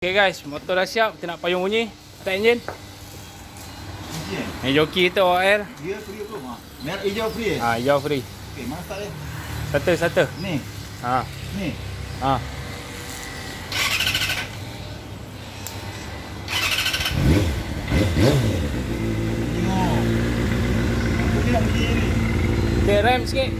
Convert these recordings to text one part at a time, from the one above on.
Okay guys, motor dah siap. Kita nak payung bunyi. Start enjin. Ni joki kita OR. Dia free belum? Merah hijau free Hijau free. Okey, mana start dia? Satu. Ni. Ha. Ni. Ha. Tengok. Aku nak bunyi ni. Okay, rem sikit.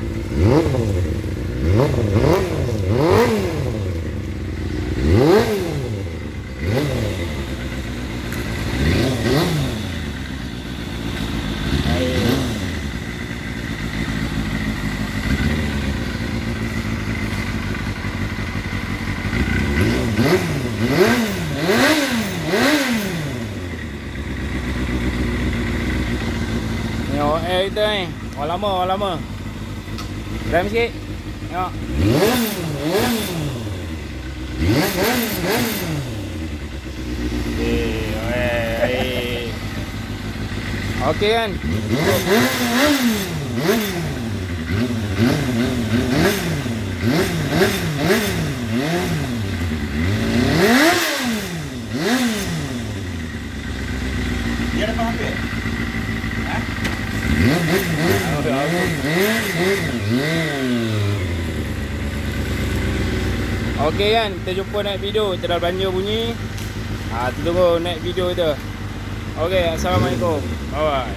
Ni OR kita ni. Orang lama. Rem sikit. Tengok. Okey kan? Dia dah hampir. Ha? Okey kan? Kita jumpa next video. Kita dah belanja bunyi. Tunggu next video kita. Okey, assalamualaikum. Bye bye.